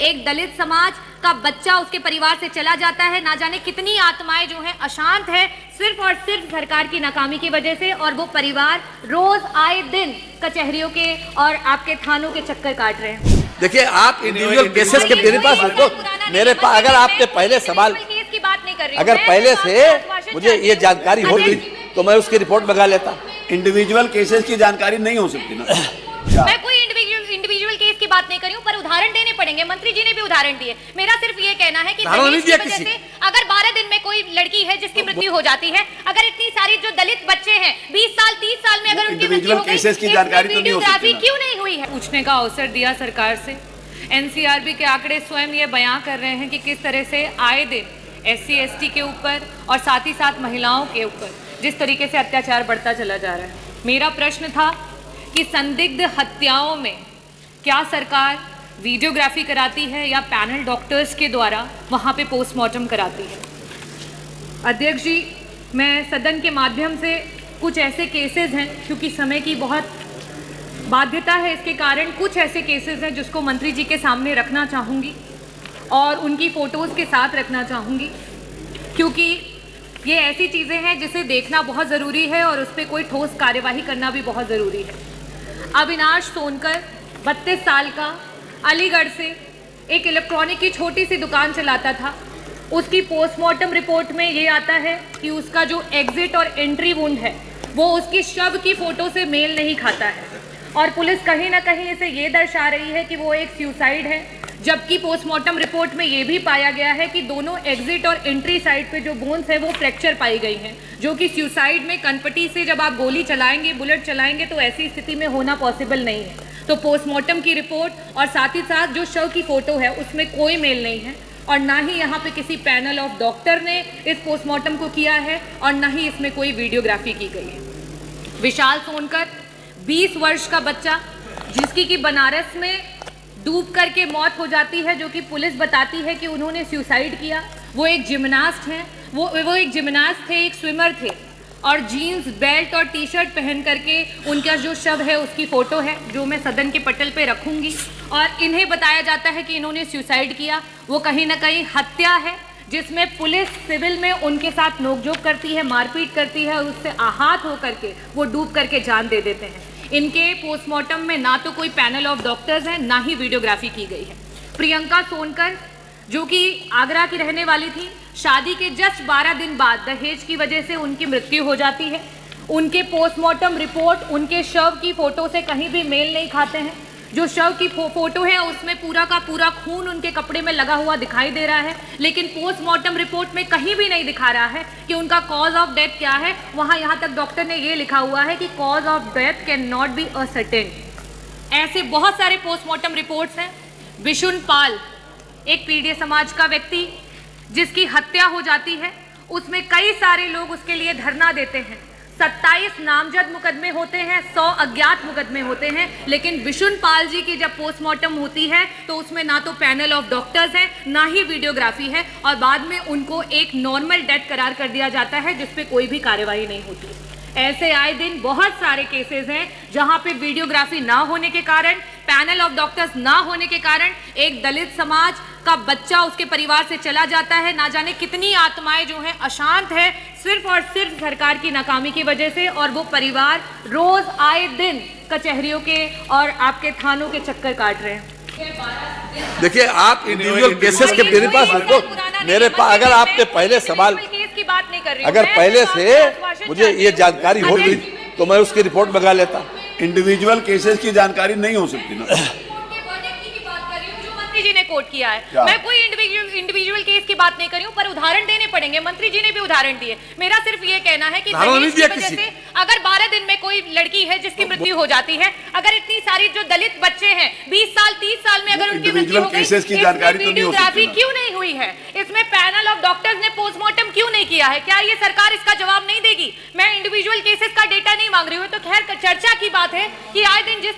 एक दलित समाज का बच्चा उसके परिवार से चला जाता है, ना जाने कितनी आत्माएं जो हैं अशांत है सिर्फ और सिर्फ सरकार की नाकामी की वजह से, और वो परिवार रोज आए दिन कचहरियों के और आपके थानों के चक्कर काट रहे हैं। देखिए, आप इंडिविजुअल केसेस के मेरे पास रुको, मेरे पास अगर आपने पहले सवाल की बात नहीं कर रही, अगर पहले से मुझे ये जानकारी होती तो मैं उसकी रिपोर्ट मंगा लेता। इंडिविजुअल केसेस की जानकारी नहीं हो सकती ना। मैं कोई इंडिविजुअल केस की बात नहीं कर रही हूँ, पर उदाहरण देने पड़ेंगे। मंत्री जी ने भी उदाहरण दिए। मेरा सिर्फ ये कहना है कि दहेज की वजह से अगर 12 दिन में कोई लड़की है जिसकी मृत्यु हो जाती है, अगर इतनी सारी जो दलित बच्चे हैं 20 साल 30 साल में अगर उनकी मृत्यु हो गई, केसेस की जानकारी तो नहीं हो सकती क्यों नहीं हुई है? पूछने का अवसर दिया सरकार से। एनसीआरबी के आंकड़े स्वयं ये बयां कर रहे हैं कि किस तरह से आए दिन SC ST के ऊपर और साथ ही साथ महिलाओं के ऊपर जिस तरीके से अत्याचार बढ़ता चला जा रहा है। मेरा प्रश्न था कि संदिग्ध हत्याओं में क्या सरकार वीडियोग्राफी कराती है या पैनल डॉक्टर्स के द्वारा वहाँ पे पोस्टमार्टम कराती है? अध्यक्ष जी, मैं सदन के माध्यम से कुछ ऐसे केसेस हैं, क्योंकि समय की बहुत बाध्यता है, इसके कारण कुछ ऐसे केसेस हैं जिसको मंत्री जी के सामने रखना चाहूँगी और उनकी फ़ोटोज़ के साथ रखना चाहूँगी, क्योंकि ये ऐसी चीज़ें हैं जिसे देखना बहुत ज़रूरी है और उस पर कोई ठोस कार्यवाही करना भी बहुत ज़रूरी है। अविनाश सोनकर 32 साल का, अलीगढ़ से एक इलेक्ट्रॉनिक की छोटी सी दुकान चलाता था। उसकी पोस्टमार्टम रिपोर्ट में ये आता है कि उसका जो एग्जिट और एंट्री वुंड है वो उसकी शव की फ़ोटो से मेल नहीं खाता है, और पुलिस कहीं ना कहीं इसे ये दर्शा रही है कि वो एक सुसाइड है, जबकि पोस्टमार्टम रिपोर्ट में ये भी पाया गया है कि दोनों एग्जिट और एंट्री साइड पे जो बोन्स है वो फ्रैक्चर पाई गई हैं, जो कि सुसाइड में कनपटी से जब आप गोली चलाएंगे, बुलेट चलाएंगे तो ऐसी स्थिति में होना पॉसिबल नहीं है। तो पोस्टमार्टम की रिपोर्ट और साथ ही साथ जो शव की फ़ोटो है उसमें कोई मेल नहीं है, और ना ही यहाँ पे किसी पैनल ऑफ डॉक्टर ने इस पोस्टमार्टम को किया है और ना ही इसमें कोई वीडियोग्राफी की गई है। विशाल सोनकर 20 वर्ष का बच्चा जिसकी कि बनारस में डूब करके मौत हो जाती है, जो कि पुलिस बताती है कि उन्होंने सुसाइड किया। वो एक जिम्नास्ट हैं, वो एक जिम्नास्ट थे, एक स्विमर थे, और जीन्स बेल्ट और टी-शर्ट पहन करके उनका जो शव है उसकी फ़ोटो है, जो मैं सदन के पटल पे रखूँगी। और इन्हें बताया जाता है कि इन्होंने सुसाइड किया। वो कहीं ना कहीं हत्या है, जिसमें पुलिस सिविल में उनके साथ नोकझोंक करती है, मारपीट करती है, उससे आहत होकर के वो डूब करके जान दे देते हैं। इनके पोस्टमार्टम में ना तो कोई पैनल ऑफ डॉक्टर्स हैं, ना ही वीडियोग्राफी की गई है। प्रियंका सोनकर जो कि आगरा की रहने वाली थी, शादी के जस्ट 12 दिन बाद दहेज की वजह से उनकी मृत्यु हो जाती है। उनके पोस्टमार्टम रिपोर्ट उनके शव की फ़ोटो से कहीं भी मेल नहीं खाते हैं। जो शव की फ़ोटो है उसमें पूरा का पूरा खून उनके कपड़े में लगा हुआ दिखाई दे रहा है, लेकिन पोस्टमार्टम रिपोर्ट में कहीं भी नहीं दिखा रहा है कि उनका कॉज ऑफ डेथ क्या है। वहाँ यहाँ तक डॉक्टर ने ये लिखा हुआ है कि cause of death can not be ascertain. ऐसे बहुत सारे पोस्टमार्टम रिपोर्ट्स हैं। विशुन पाल, एक पीड़ित समाज का व्यक्ति जिसकी हत्या हो जाती है, उसमें कई सारे लोग उसके लिए धरना देते हैं। 27 नामजद मुकदमे होते हैं, 100 अज्ञात मुकदमे होते हैं, लेकिन विशुन पाल जी की जब पोस्टमार्टम होती है तो उसमें ना तो पैनल ऑफ डॉक्टर्स हैं, ना ही वीडियोग्राफी है, और बाद में उनको एक नॉर्मल डेथ करार कर दिया जाता है जिस पे कोई भी कार्रवाई नहीं होती। ऐसे आए दिन बहुत सारे केसेस हैं जहां पे वीडियोग्राफी ना होने के कारण, पैनल ऑफ डॉक्टर्स ना होने के कारण एक दलित समाज का बच्चा उसके परिवार से चला जाता है, ना जाने कितनी आत्माएं जो हैं अशांत है सिर्फ और सिर्फ सरकार की नाकामी की वजह से, और वो परिवार रोज आए दिन कचहरियों के और आपके थानों के चक्कर काट रहे हैं। देखिए, आप इंडिविजुअल केसेस के मेरे पास रुको, मेरे पास अगर आपने पहले सवाल की बात नहीं कर रही, अगर पहले से मुझे ये जानकारी होती तो मैं उसकी रिपोर्ट मंगा लेता। इंडिविजुअल केसेस की जानकारी नहीं हो सकती ना। मंत्री जी ने कोट किया है। मैं कोई इंडिविजुअल केस की बात नहीं कर रही हूँ, पर उदाहरण देने पड़ेंगे। मंत्री जी ने भी उदाहरण दिए। मेरा सिर्फ ये कहना है कि दहेज की वजह से अगर 12 दिन में कोई लड़की है जिसकी मृत्यु हो जाती है, अगर इतनी सारी जो दलित बच्चे हैं 20 साल 30 साल में अगर उनकी मृत्यु हो गई, इसमें वीडियोग्राफी क्यों नहीं हुई है? इसमें पैनल ऑफ डॉक्टर्स ने पोस्टमार्टम क्यों नहीं किया है? क्या ये सरकार इसका जवाब नहीं देगी? मैं इंडिविजुअल केसेस का डेटा नहीं मांग रही हूँ, तो खैर चर्चा की बात है कि आए दिन जिस